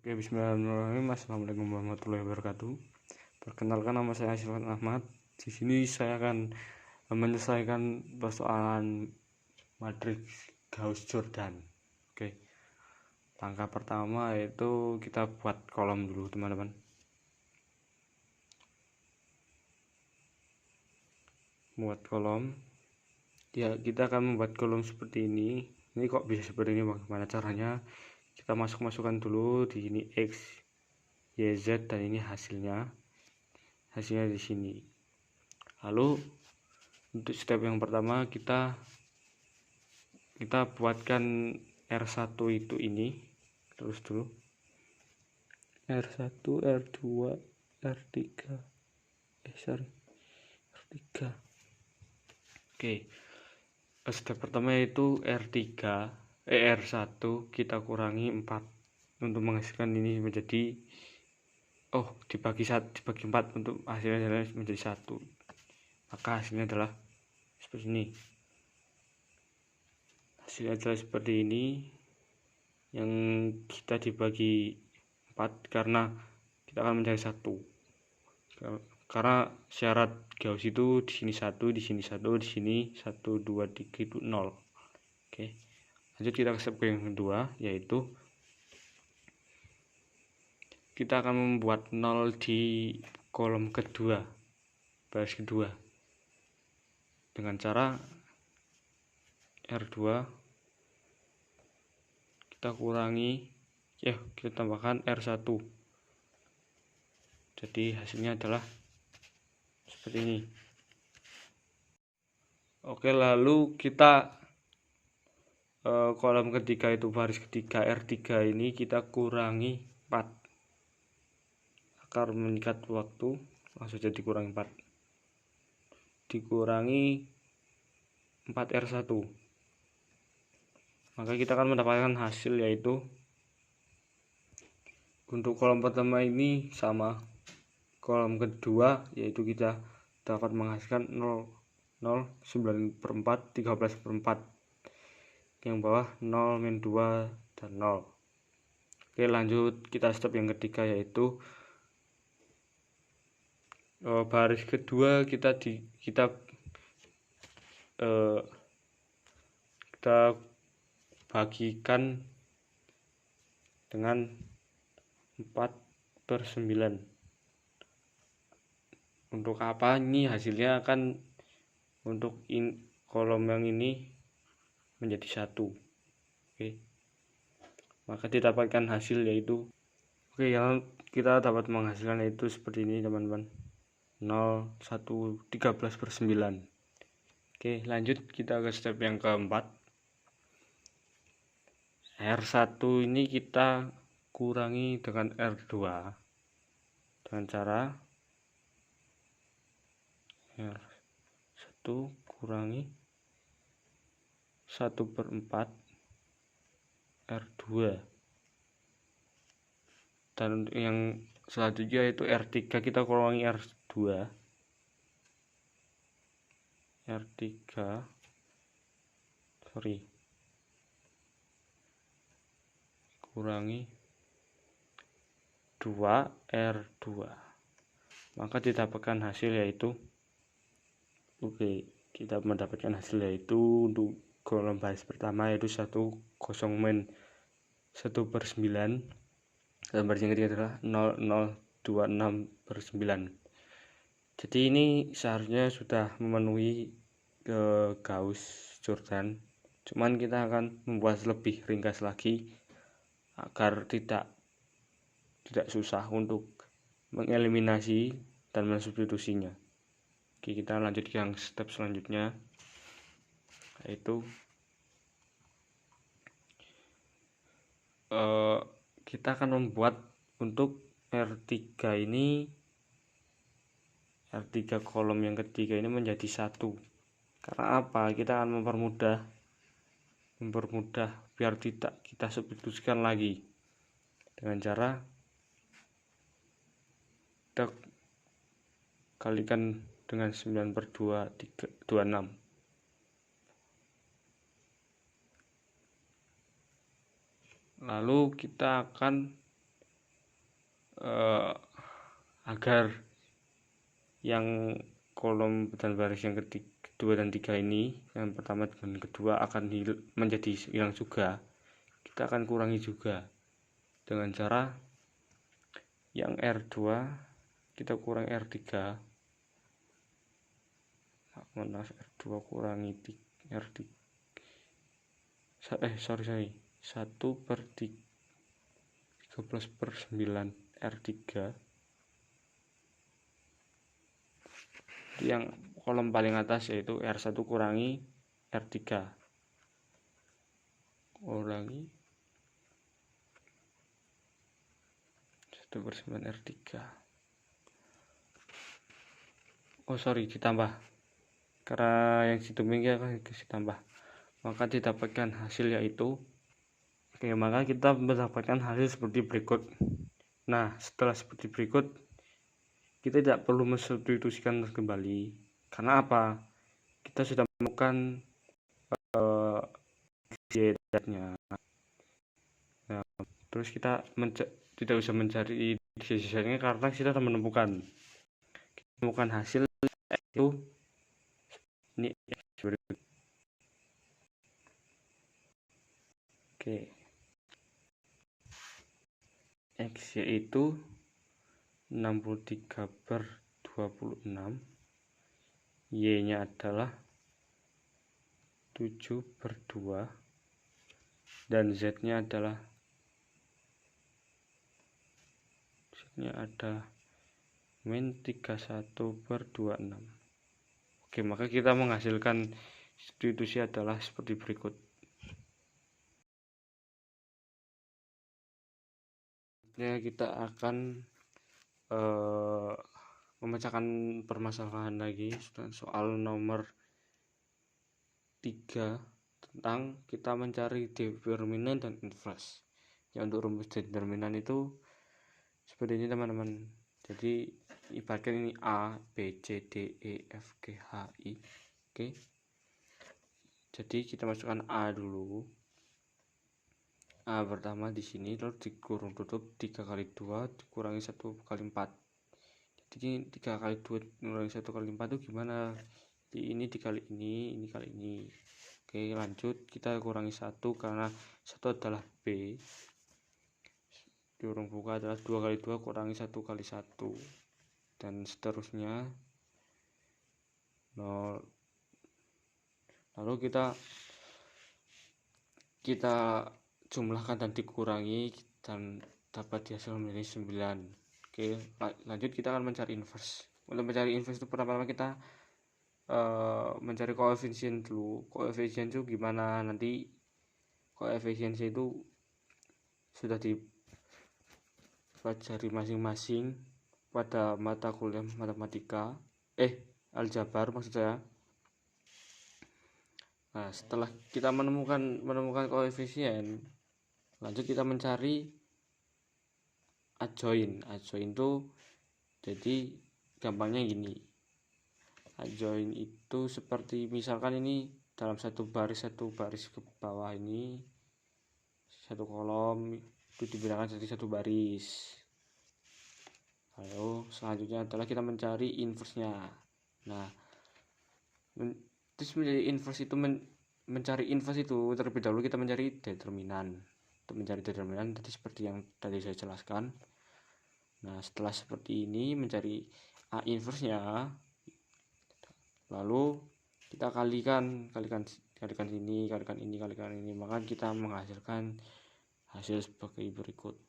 Oke, bismillahirrahmanirrahim. Assalamualaikum warahmatullahi wabarakatuh. Perkenalkan, nama saya Syarifan Ahmad. Di sini saya akan menyelesaikan persoalan matriks Gauss-Jordan. Oke. Langkah pertama yaitu kita buat kolom dulu, teman-teman. Buat kolom. Ya, kita akan membuat kolom seperti ini. Ini kok bisa seperti ini? Bagaimana caranya? Kita masukkan dulu di sini X, Y, Z, dan ini hasilnya di sini. Lalu untuk step yang pertama kita buatkan R1 itu ini terus dulu R1, R2, R3 R3. Oke, step pertama yaitu R1 kita kurangi 4 untuk menghasilkan ini menjadi dibagi 4 untuk hasilnya menjadi 1. Maka hasilnya adalah seperti ini. Hasilnya adalah seperti ini, yang kita dibagi 4 karena kita akan mencari 1. Karena syarat Gauss itu di sini 1, di sini 1, di sini 1, 2, 3 itu 0. Oke. Lanjut kita ke step yang kedua, yaitu kita akan membuat 0 di kolom kedua, baris kedua, dengan cara R2 kita kurangi, kita tambahkan R1. Jadi hasilnya adalah seperti ini. Oke, lalu kita kolom ketiga itu baris ketiga R3 ini kita kurangi 4 agar meningkat waktu, langsung jadi dikurangi 4, dikurangi 4R1, maka kita akan mendapatkan hasil yaitu untuk kolom pertama ini sama kolom kedua, yaitu kita dapat menghasilkan 0, 0, 9/4, 13/4, yang bawah 0, -2, dan 0. Oke, lanjut kita step yang ketiga, yaitu baris kedua kita bagikan dengan 4/9. Untuk apa? Ini hasilnya kan untuk kolom yang ini menjadi 1. Oke, maka didapatkan hasil yaitu yang kita dapat menghasilkan yaitu seperti ini, teman-teman. 0, 1, 13/9. Oke, lanjut kita ke step yang keempat. R1 ini kita kurangi dengan R2 dengan cara R1 kurangi 1/4 R2, dan yang selanjutnya itu R3 kita kurangi R2 kurangi 2R2, maka didapatkan hasil yaitu kita mendapatkan hasil yaitu untuk kolom baris pertama yaitu 1/9 dan baris yang ketiga adalah 0,026/9. Jadi ini seharusnya sudah memenuhi Gauss-Jordan, cuman kita akan membuat lebih ringkas lagi agar tidak susah untuk mengeliminasi dan mensubstitusinya. Oke, kita lanjut ke yang step selanjutnya, yaitu kita akan membuat untuk R3 kolom yang ketiga ini menjadi 1. Karena apa? Kita akan mempermudah biar tidak kita substitusikan lagi dengan cara kita kalikan dengan 9/26. Lalu kita akan agar yang kolom dan baris yang kedua dan tiga ini, yang pertama dan kedua akan menjadi hilang juga, kita akan kurangi juga dengan cara yang R2 kita kurang R3, R2 kurangi R3, 1/13/9 R3, yang kolom paling atas yaitu R1 kurangi R3 kurangi 1/9 R3. Ditambah, karena yang situ minggu akan ditambah, maka didapatkan hasil yaitu maka kita mendapatkan hasil seperti berikut. Nah, setelah seperti berikut, kita tidak perlu mensubstitusikan kembali. Karena apa? Kita sudah menemukan Z-nya. Nah, terus kita tidak usah mencari Z-nya karena kita sudah menemukan hasil itu ini berikut. Oke. X yaitu 63/26, Y-nya adalah 7/2, dan Z-nya adalah -31/26. Oke, maka kita menghasilkan substitusi adalah seperti berikut. Kita akan memecahkan permasalahan lagi, soal nomor 3 tentang kita mencari determinan dan inverse. Ya, untuk rumus determinan itu seperti ini teman-teman. Jadi ibaratkan ini A, B, C, D, E, F, G, H, I. Oke. Jadi kita masukkan A dulu. A pertama di sini, lalu dikurung tutup 3/2 dikurangi 1/4. Jadi 3/2 dikurangi 1/4 itu gimana? Jadi ini dikali ini kali ini. Oke, lanjut kita kurangi 1 karena 1 adalah B. Diurung buka adalah 2/2 kurangi 1/1, dan seterusnya 0. Lalu kita jumlahkan dan dikurangi dan dapat hasil menjadi 9. Oke, lanjut kita akan mencari inverse. Untuk mencari inverse itu pertama-tama kita mencari koefisien dulu. Koefisien itu gimana? Nanti koefisien itu sudah dipelajari masing-masing pada mata kuliah matematika, aljabar maksud saya. Nah, setelah kita menemukan koefisien, lanjut kita mencari adjoin. Adjoin itu jadi gampangnya gini. Adjoin itu seperti misalkan ini dalam satu baris ke bawah ini, satu kolom itu dibilangkan jadi satu baris. Lalu selanjutnya adalah kita mencari inverse-nya. Nah, terus menjadi inverse itu mencari inverse itu terlebih dahulu kita mencari determinan. Untuk mencari determinan tadi seperti yang tadi saya jelaskan. Nah, setelah seperti ini mencari A inverse-nya, lalu kita kalikan ini, maka kita menghasilkan hasil sebagai berikut.